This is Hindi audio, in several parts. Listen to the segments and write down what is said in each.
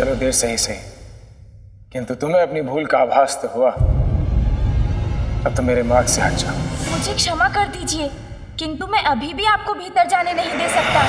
चलो देर से ही सही, किंतु तुम्हें अपनी भूल का आभास तो हुआ। अब तो मेरे मार्ग से हट जाओ। मुझे क्षमा कर दीजिए, किंतु मैं अभी भी आपको भीतर जाने नहीं दे सकता।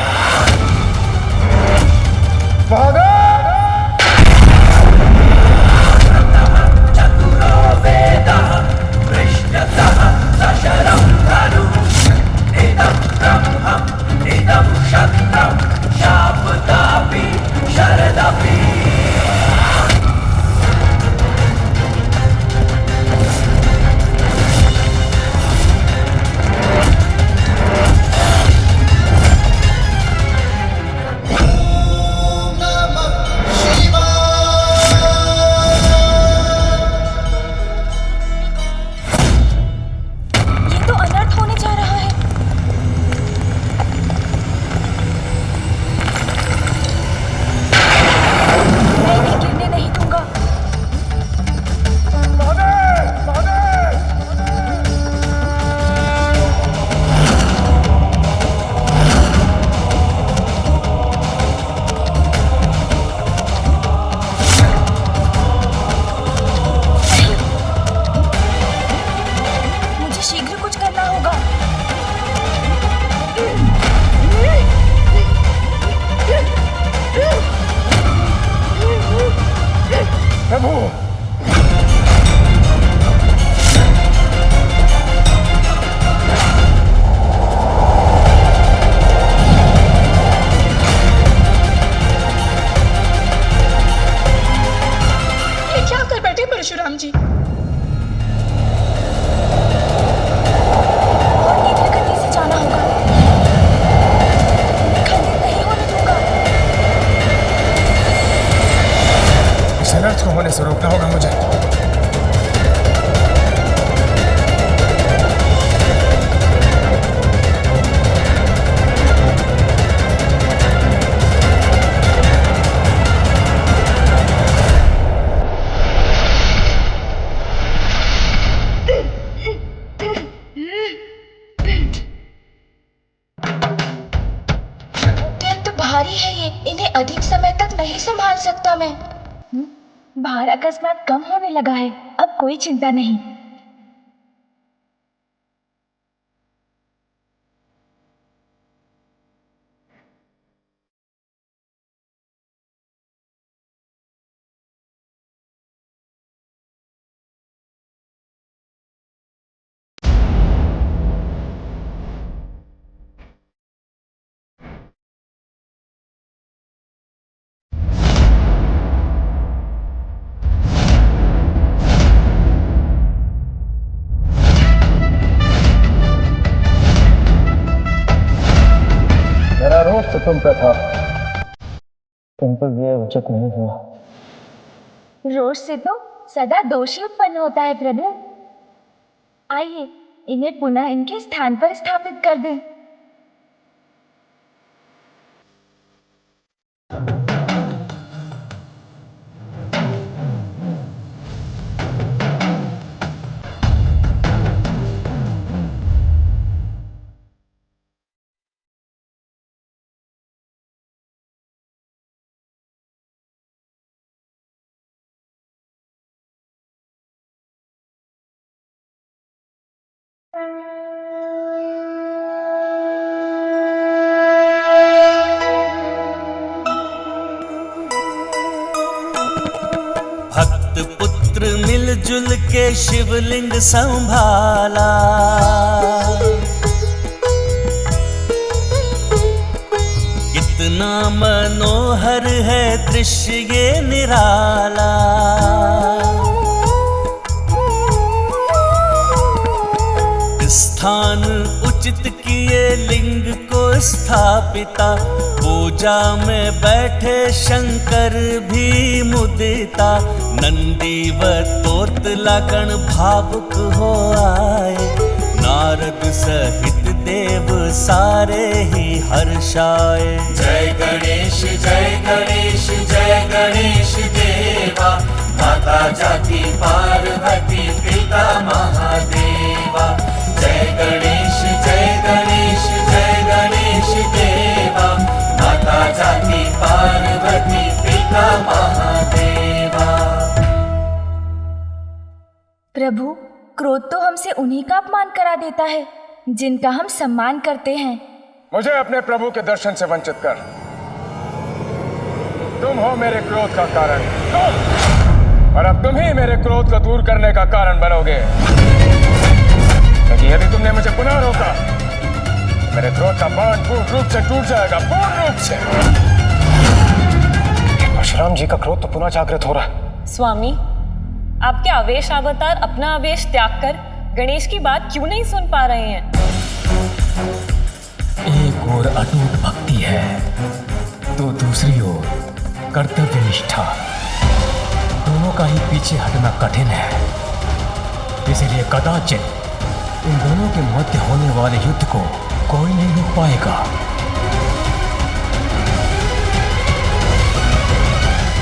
परशुराम जी, जाना होगा, खंडित नहीं होने दूंगा। इस अनर्थ को होने से रोकना होगा मुझे। भारी है ये, इन्हें अधिक समय तक नहीं संभाल सकता मैं। भार अकस्मात कम होने लगा है, अब कोई चिंता नहीं। रोष तो तुम पे था, तुम पर ये उचित नहीं हुआ। रोष से तो सदा दोषी उत्पन्न होता है प्रभु। आइए इन्हें पुनः इनके स्थान पर स्थापित कर दें। भक्त पुत्र मिलजुल के शिवलिंग संभाला, कितना मनोहर है दृश्य ये निराला। स्थान उचित किए लिंग को स्थापिता, पूजा में बैठे शंकर भी मुदिता। नंदी व तोतला गण भावुक हो आए, नारद सहित देव सारे ही हर्षाए। जय गणेश जय गणेश जय गणेश देवा, माता जाति पार्वती पिता महादेवा। जय गणेश जय गणेश जय गणेश देवा, माता जाति पार्वती पिता महादेवा। प्रभु, क्रोध तो हमसे उन्हीं का अपमान करा देता है जिनका हम सम्मान करते हैं। मुझे अपने प्रभु के दर्शन से वंचित कर। तुम हो मेरे क्रोध का कारण, तुम, और अब तुम ही मेरे क्रोध को दूर करने का कारण बनोगे। क्योंकि यदि तुमने मुझे पुनः रोका, मेरे क्रोध का बांध पूर्ण रूप से टूट जाएगा, पूर्ण रूप से। परशुराम जी का क्रोध तो पुनः जागृत हो रहा है। स्वामी, आपके आवेश अवतार अपना आवेश त्याग कर गणेश की बात क्यों नहीं सुन पा रहे हैं? एक ओर अटूट भक्ति है तो दूसरी ओर कर्तव्य निष्ठा। दोनों का ही पीछे हटना कठिन है, इसलिए कदाचित इन दोनों के मध्य होने वाले युद्ध को कोई नहीं रोक पाएगा।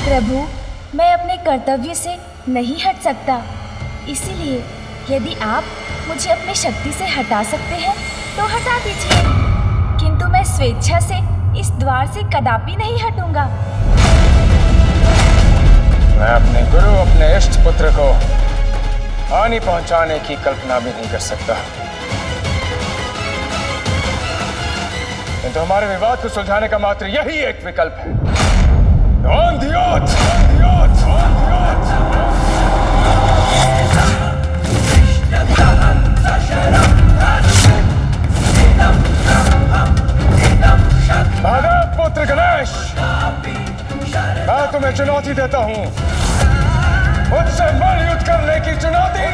प्रभु, मैं अपने कर्तव्य से नहीं हट सकता, इसीलिए यदि आप मुझे अपनी शक्ति से हटा सकते हैं तो हटा दीजिए, किंतु मैं स्वेच्छा से इस द्वार से कदापि नहीं हटूंगा। मैं अपने गुरु, अपने इष्ट पुत्र को हानि पहुंचाने की कल्पना भी नहीं कर सकता, किंतु हमारे विवाद को सुलझाने का मात्र यही एक विकल्प है। On the earth! On the earth! On the earth! Mahadev पुत्र गणेश, मैं तुम्हें चुनौती देता हूं, मुझसे मल युद्ध करने की चुनौती।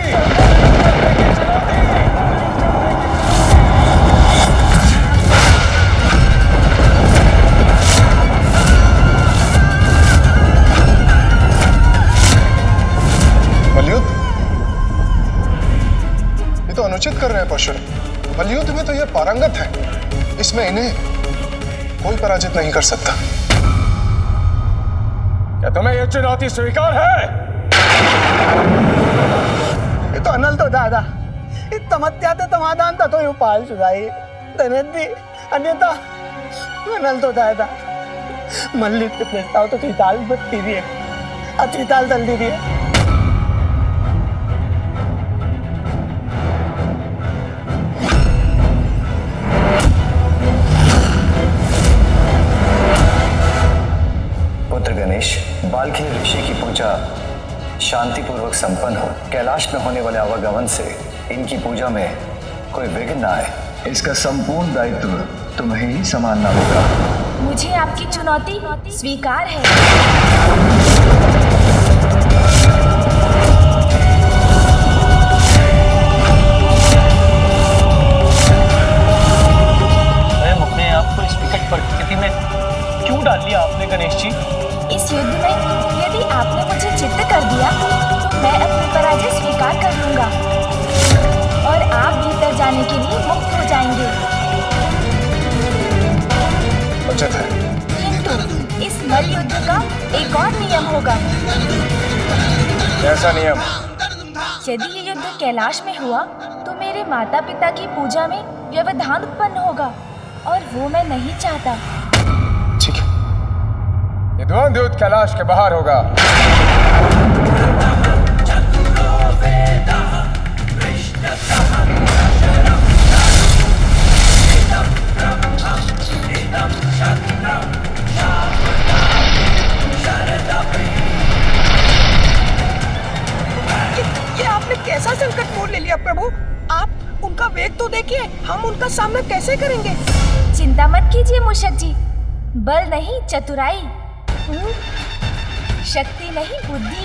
मलयुद्ध? ये तो अनुचित कर रहे हैं परशुराम। मलयुद्ध में तो ये पारंगत है, इसमें इन्हें कोई पराजित नहीं कर सकता। क्या तुम्हें ये चुनौती स्वीकार है? ये तो अनल तो दादा, तमत्यात समाधान था तो ये पाल सुधाई धनंदी अन्यथा अनल तो दादा। मल्लिक के प्रस्ताव तो त्रिताल बत्ती दिए, अत्रिताल दल दी दिए। पुत्र गणेश, बालखिल ऋषि की पूजा शांतिपूर्वक संपन्न हो, कैलाश में होने वाले आवागमन से इनकी पूजा में कोई विघ्न न आए, इसका संपूर्ण दायित्व तुम्हें ही संभालना होगा। मुझे आपकी चुनौती स्वीकार है। मैं अपने आप को इस विकट परिस्थिति में क्यों डाल लिया आपने गणेश जी? इस युद्ध में यदि आपने मुझे चित्त कर दिया तो मैं अपनी पराजय स्वीकार कर लूंगा और आप भीतर जाने के लिए मुक्त हो जाएंगे। उचित है। किंतु इस मल युद्ध का एक और नियम होगा। कैसा नियम? यदि ये युद्ध कैलाश में हुआ तो मेरे माता पिता की पूजा में व्यवधान उत्पन्न होगा और वो मैं नहीं चाहता। ठीक है, ये द्वंद्व युद्ध कैलाश के बाहर होगा। ये आपने कैसा संकट मोड़ ले लिया प्रभु? आप उनका वेग तो देखिए, हम उनका सामना कैसे करेंगे? चिंता मत कीजिए मूषक जी, बल नहीं चतुराई, शक्ति नहीं बुद्धि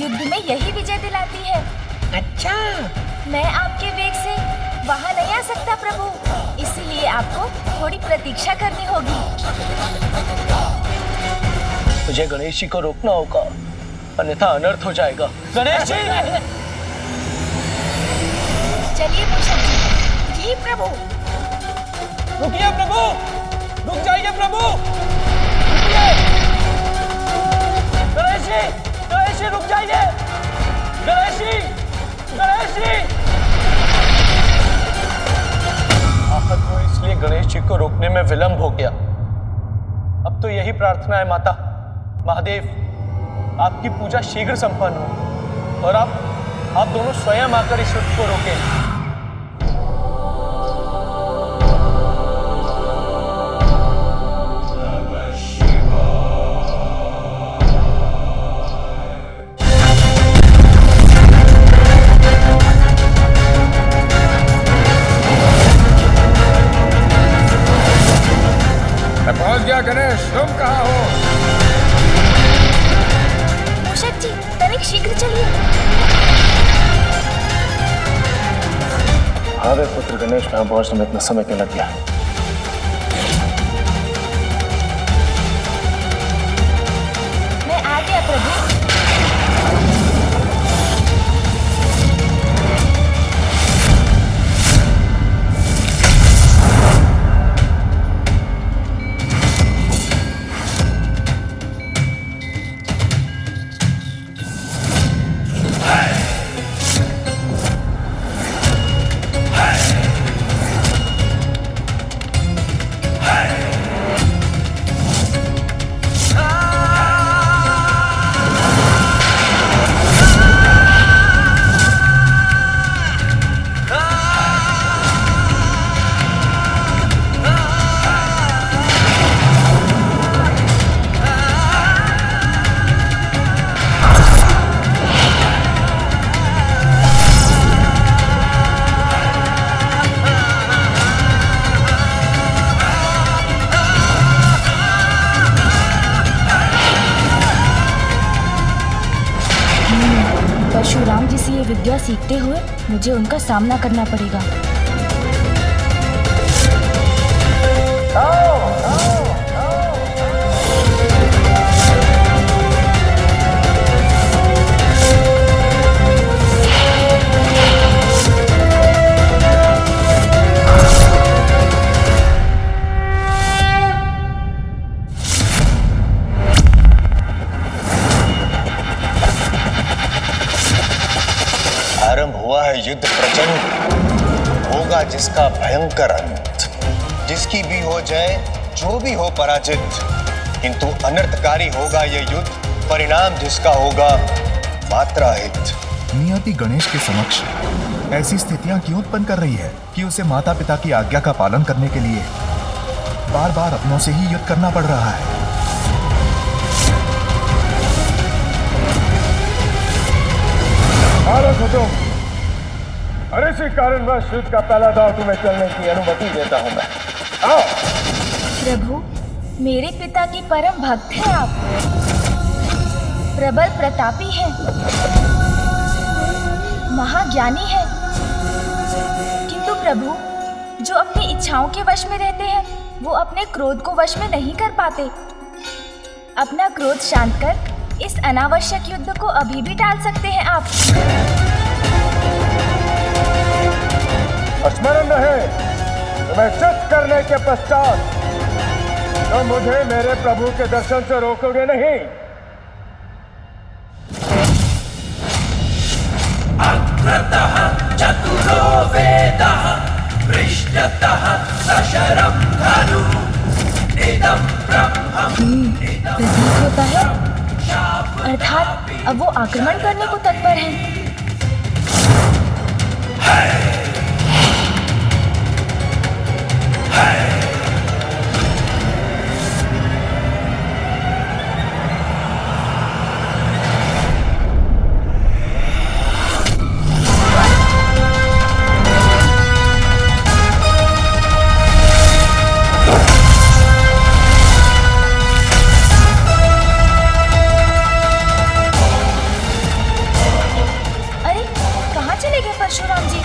युद्ध में यही विजय दिलाती है। अच्छा, मैं आपके वेग से वहां नहीं आ सकता प्रभु, इसीलिए आपको थोड़ी प्रतीक्षा करनी होगी। मुझे गणेश जी को रोकना होगा, अन्यथा अनर्थ हो जाएगा। गणेश जी! चलिए मूषक जी। जी प्रभु। रुकिए प्रभु, रुक जाइए प्रभु, रुकिए। गणेश जी रुक जाइए। गणेश जी। आहत हो इसलिए गणेश जी को रोकने में विलंब हो गया। अब तो यही प्रार्थना है माता, महादेव आपकी पूजा शीघ्र संपन्न हो, और आप दोनों स्वयं आकर इस युद्ध को रोकें। मैं पहुंच गया गणेश, तुम कहाँ हो? मूषक जी, तनिक शीघ्र चलिए। हाँ वे पुत्र गणेश, यहाँ पहुंचने में इतना समय क्यों लग गया? मैं आ गया प्रभु। परशुराम जी से ये विद्या सीखते हुए मुझे उनका सामना करना पड़ेगा। आरंभ हुआ है युद्ध प्रचंड, होगा जिसका भयंकर अंत। जिसकी भी हो जाए, जो भी हो पराजित, किंतु अनर्थकारी होगा यह युद्ध, परिणाम जिसका होगा मात्रा हित। नियति गणेश के समक्ष ऐसी स्थितियां क्यों उत्पन्न कर रही है कि उसे माता पिता की आज्ञा का पालन करने के लिए बार बार अपनों से ही युद्ध करना पड़ रहा है। और इसी कारणवश युद्ध का पहला दांव तुम्हें चलने की अनुमति देता हूं मैं। आओ। प्रभु, मेरे पिता की परम भक्त हैं आप, प्रबल प्रतापी हैं, महाज्ञानी हैं। किंतु प्रभु, जो अपनी इच्छाओं के वश में रहते हैं वो अपने क्रोध को वश में नहीं कर पाते। अपना क्रोध शांत कर इस अनावश्यक युद्ध को अभी भी टाल सकते हैं आप। स्मरण रहे, तुम्हें चित करने के पश्चात तो मुझे मेरे प्रभु के दर्शन से रोकोगे नहीं। अग्रतः चतुरो वेदः पृष्ठतः सशरं धनु इदं ब्रह्मम्। प्रतीत होता है, अर्थात अब वो आक्रमण करने को तत्पर हैं। अरे, कहाँ चले गए परशुराम जी?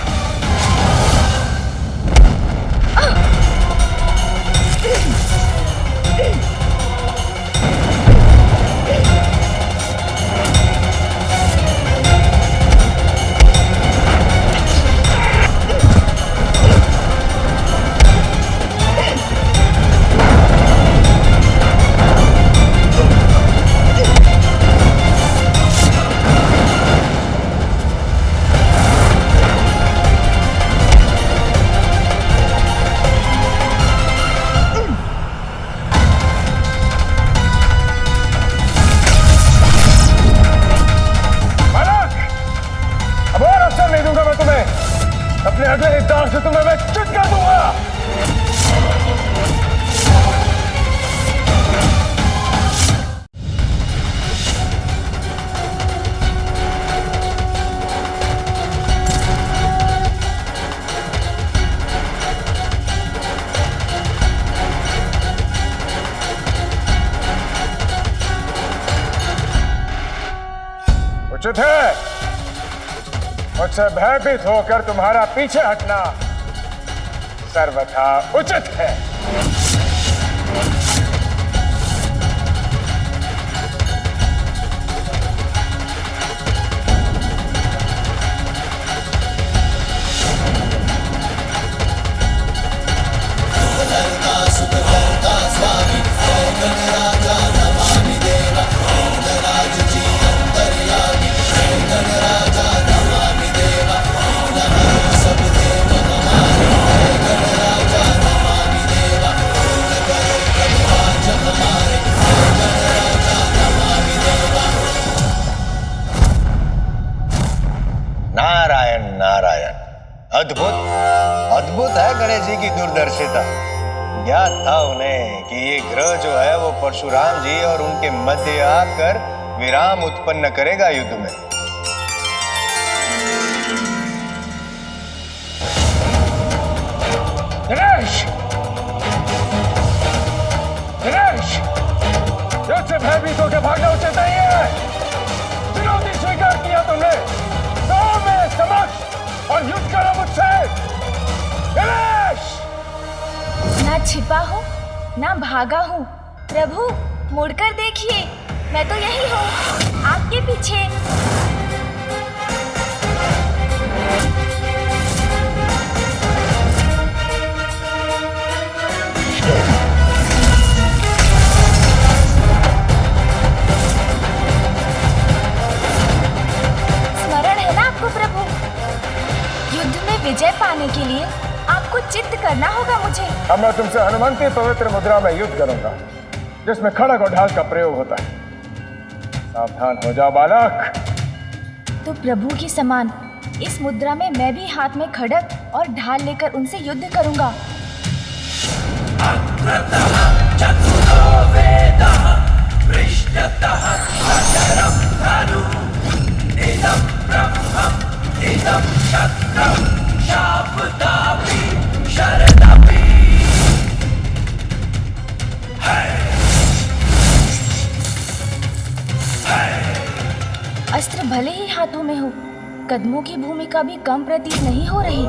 उचित है मुझसे भयभीत होकर तुम्हारा पीछे हटना सर्वथा उचित है। नारायण नारायण, अद्भुत अद्भुत है गणेश जी की दूरदर्शिता। ज्ञात था उन्हें कि ये ग्रह जो है वो परशुराम जी और उनके मध्य आकर विराम उत्पन्न करेगा युद्ध में। गणेश, गणेश, युद्ध से भयभीत होकर भागना उचित नहीं है। चुनौती स्वीकार किया तुमने तो मेरे समक्ष और युद्ध करो मुझसे। गणेश, ना छिपा हूँ ना भागा हूँ। प्रभु मुड़कर देखिए, मैं तो यही हूँ आपके पीछे। स्मरण है ना आपको प्रभु? युद्ध में विजय पाने के लिए आपको चित्त करना होगा मुझे। अब मैं तुमसे हनुमंती पवित्र मुद्रा में युद्ध करूंगा जिसमें खड़ग और ढाल का प्रयोग होता है। सावधान हो जाओ बालक। तो प्रभु के समान इस मुद्रा में मैं भी हाथ में खड़ग और ढाल लेकर उनसे युद्ध करूंगा। अस्त्र भले ही हाथों में हो, कदमों की भूमिका भी कम प्रतीत नहीं हो रही।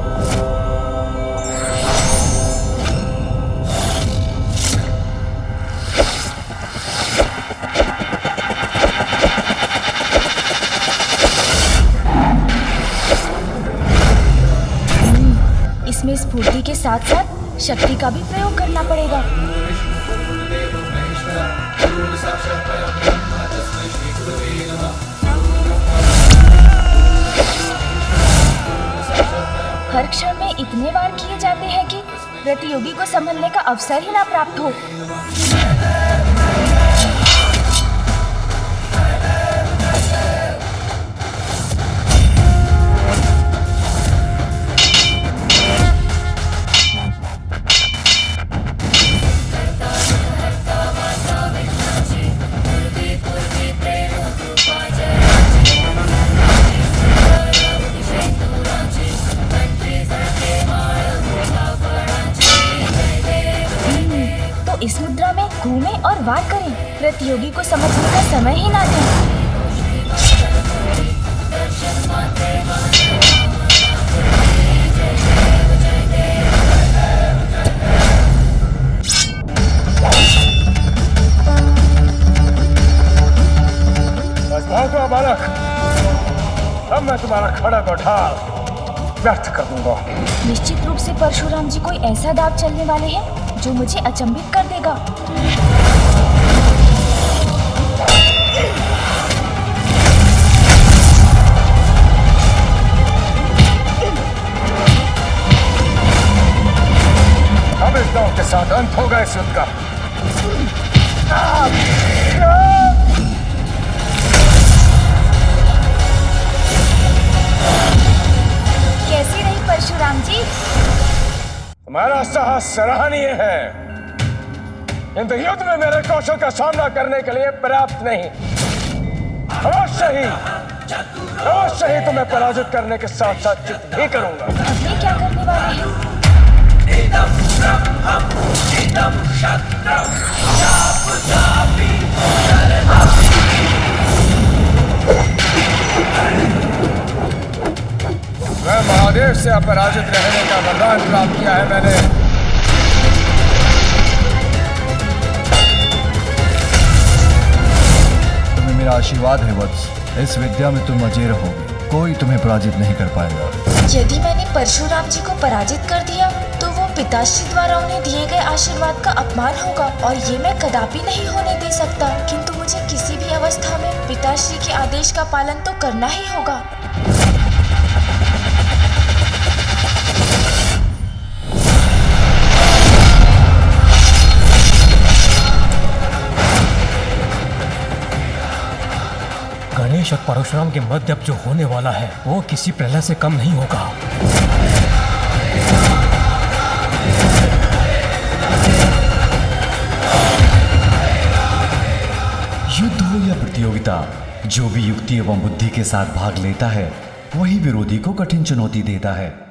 इसमें स्फूर्ति के साथ साथ शक्ति का भी प्रयोग करना पड़ेगा। हर क्षण में इतने वार किए जाते हैं कि प्रतियोगी को संभलने का अवसर ही ना प्राप्त हो। इस मुद्रा में घूमें और वार करें, प्रतियोगी को समझने का समय ही ना दें। बस बहुत हुआ बालक, अब मैं तुम्हारा खड़ग और ढाल व्यर्थ कर दूंगा। निश्चित रूप से परशुराम जी कोई ऐसा दाव चलने वाले हैं जो मुझे अचंभित कर देगा। अब इस दाव के साथ अंत होगा इस युद्ध का। कैसी रही परशुराम जी? तुम्हारा साहस सराहनीय है, किंतु युद्ध में मेरे कौशल का सामना करने के लिए पर्याप्त नहीं। अवश्य ही तुम्हें पराजित करने के साथ साथ चित्त भी करूंगा। अब ये क्या करने वाले हैं? आदेश से अपराजित रहने का वरदान प्राप्त किया है मैंने। तुम्हें मेरा आशीर्वाद है वत्स। इस विद्या में तुम अजय रहोगे, कोई तुम्हें पराजित नहीं कर पाएगा। यदि मैंने परशुराम जी को पराजित कर दिया तो वो पिताश्री द्वारा उन्हें दिए गए आशीर्वाद का अपमान होगा और ये मैं कदापि नहीं होने दे सकता। किंतु मुझे किसी भी अवस्था में पिताश्री के आदेश का पालन तो करना ही होगा। गणेश और परशुराम के मध्य अब जो होने वाला है वो किसी प्रलय से कम नहीं होगा। युद्ध हो या प्रतियोगिता, जो भी युक्ति एवं बुद्धि के साथ भाग लेता है वही विरोधी को कठिन चुनौती देता है।